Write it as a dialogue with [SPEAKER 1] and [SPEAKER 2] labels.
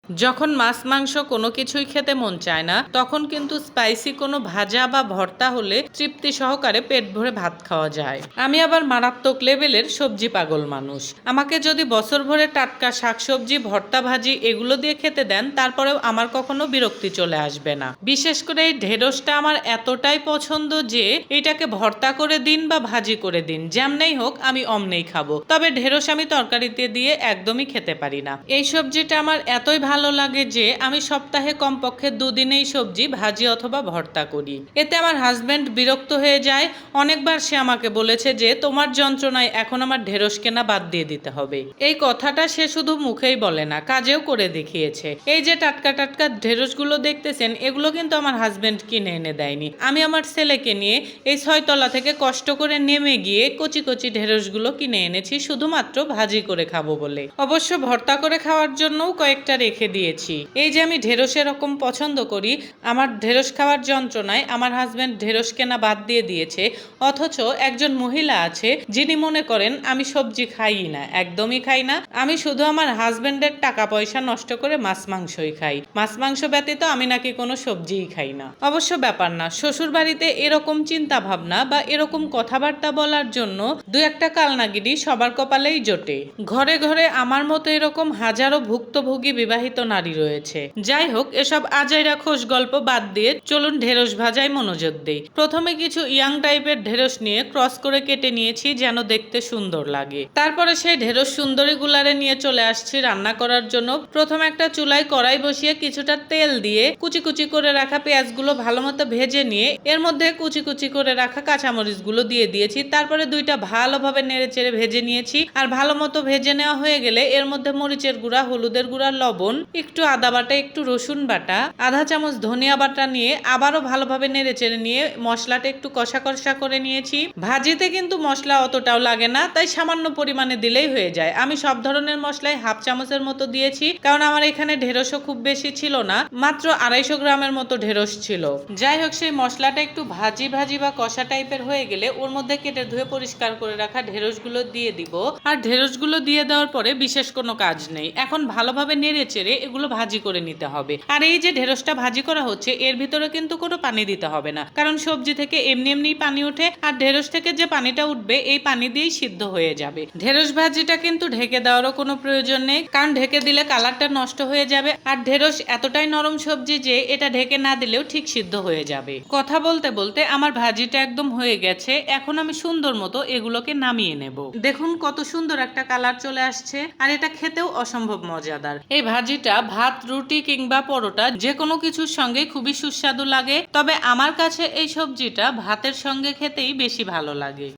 [SPEAKER 1] যখন মাছ মাংস কোনো কিছুই খেতে মন চায় না তখন কিন্তু স্পাইসি কোনো ভাজা বা ভর্তা হলে তৃপ্তি সহকারে পেট ভরে ভাত খাওয়া যায়। আমি আবার মারাত্মক লেভেলের সবজি পাগল মানুষ। আমাকে যদি বছর ভরে টাটকা শাকসবজি ভর্তা ভাজি এগুলো দিয়ে খেতে দেন তারপরেও আমার কখনো বিরক্তি চলে আসবে না। বিশেষ করে এই ঢেঁড়সটা আমার এতটাই পছন্দ যে এটাকে ভর্তা করে দিন বা ভাজি করে দিন, যেমনেই হোক আমি অমনেই খাবো। তবে ঢেঁড়স আমি তরকারিতে দিয়ে একদমই খেতে পারি না। এই সবজিটা আমার এতই ভালো লাগে যে আমি সপ্তাহে কমপক্ষে দুদিনেই সবজি ভাজি অথবা ভর্তা করি। এতে আমার হাজবেন্ড বিরক্ত হয়ে যায়। অনেকবার সে আমাকে বলেছে যে তোমার যন্ত্রণায় এখন আমার ঢেঁড়স কেনা বাদ দিয়ে দিতে হবে। এই কথাটা সে শুধু মুখেই বলে না, কাজেও করে দেখিয়েছে। এই যে টাটকা টাটকা ঢেঁড়সগুলো দেখতেছেন এগুলো কিন্তু আমার হাজবেন্ড কিনে এনে দেয়নি। আমি আমার ছেলেকে নিয়ে এই 6 তলা থেকে কষ্ট করে নেমে গিয়ে কচি কচি ঢেঁড়সগুলো কিনে এনেছি শুধুমাত্র ভাজি করে খাবো বলে। অবশ্য ভর্তা করে খাওয়ার জন্যও কয়েকটা রেখে দিয়েছি। এই যে আমি ঢেঁড়স এরকম পছন্দ করি, আমার ঢেঁড়স খাওয়ার যন্ত্রণায় আমার হাজবেন্ড ঢেঁড়স কেনা বাদ দিয়ে দিয়েছে। অথচ একজন মহিলা আছে যিনি মনে করেন আমি সবজি খাই না, একদমই খাই না। আমি শুধু আমার হাজবেন্ডের টাকা পয়সা নষ্ট করে মাছ মাংসই খাই। মাছ মাংস ব্যতীত আমি নাকি কোনো সবজিই খাই না। অবশ্য ব্যাপার না, শ্বশুর বাড়িতে এরকম চিন্তা ভাবনা বা এরকম কথাবার্তা বলার জন্য দু একটা কালনাগিরি সবার কপালেই জোটে। ঘরে ঘরে আমার মতো এরকম হাজারো ভুক্তভোগী বিবাহিত নারী রয়েছে। যাই হোক, এসব আজাইরা খোশ গল্প বাদ দিয়ে চলুন ঢেঁড়স ভাজায় মনোযোগ দেই। প্রথমে কিছু ইয়াং টাইপের ঢেঁড়স নিয়ে ক্রস করে কেটে নিয়েছি যেন দেখতে সুন্দর লাগে। তারপরে সেই ঢেঁড়স সুন্দরী গুলারে নিয়ে চলে আসছি রান্না করার জন্য। প্রথমে একটা চুলায় কড়াই বসিয়ে কিছুটা তেল দিয়ে কুচি কুচি করে রাখা পেঁয়াজগুলো ভালো মতো ভেজে নিয়ে এর মধ্যে কুচি কুচি করে রাখা কাঁচামরিচগুলো দিয়ে দিয়েছি। তারপরে দুইটা ভালোভাবে নেড়ে চেড়ে ভেজে নিয়েছি। আর ভালো মতো ভেজে নেওয়া হয়ে গেলে এর মধ্যে মরিচের গুঁড়া, হলুদের গুঁড়া, লবণ, একটু আদা বাটা, একটু রসুন বাটা, আধা চামচ ধনিয়া বাটা নিয়ে আবারও ভালোভাবে নেড়ে চেড়ে নিয়ে মশলাটা একটু কষা কষা করে নিয়েছি। ভাজিতে কিন্তু মশলা অতটাও লাগে না, তাই সামান্য পরিমাণে দিলেই হয়ে যায়। আমি সব ধরনের মশলাই হাফ চামচের মতো দিয়েছি, কারণ আমার এখানে ঢেঁড়সও খুব বেশি ছিল না, মাত্র 250 গ্রামের মতো ঢেঁড়স ছিল। যাই হোক, সেই মশলাটা একটু ভাজি ভাজি বা কষা টাইপের হয়ে গেলে ওর মধ্যে কেটে ধুয়ে পরিষ্কার করে রাখা ঢেঁড়সগুলো দিয়ে দিব। আর ঢেঁড়সগুলো দিয়ে দেওয়ার পরে বিশেষ কোনো কাজ নেই, এখন ভালোভাবে নেড়ে চেড়ে এগুলো ভাজি করে নিতে হবে। আর এই যে ঢেঁড়সটা ভাজি করা হচ্ছে এর ভিতরে কিন্তু কোনো পানি দিতে হবে না, কারণ সবজি থেকে এমনি এমনি পানি ওঠে, আর ঢেঁড়স থেকে যে পানিটা উঠবে এই পানি দিয়েই সিদ্ধ হয়ে যাবে। ঢেঁড়স ভাজিটা কিন্তু ঢেকে দেওয়ারও কোনো প্রয়োজন নেই, কারণ ঢেকে দিলে কালারটা নষ্ট হয়ে যাবে। আর ঢেঁড়স এতটাই নরম সবজি যে এটা ঢেকে না দিলেও ঠিক সিদ্ধ হয়ে যাবে। কথা বলতে বলতে আমার ভাজিটা একদম হয়ে গেছে। এখন আমি সুন্দর মতো এগুলোকে নামিয়ে নেব। দেখুন কত সুন্দর একটা কালার চলে আসছে, আর এটা খেতেও অসম্ভব মজাদার। এই ভাজিটা ভাত, রুটি কিংবা পরোটা যে কোনো কিছুর সঙ্গে খুবই সুস্বাদু লাগে, তবে আমার কাছে এই সবজিটা ভাতের সঙ্গে খেতেই বেশি ভালো লাগে।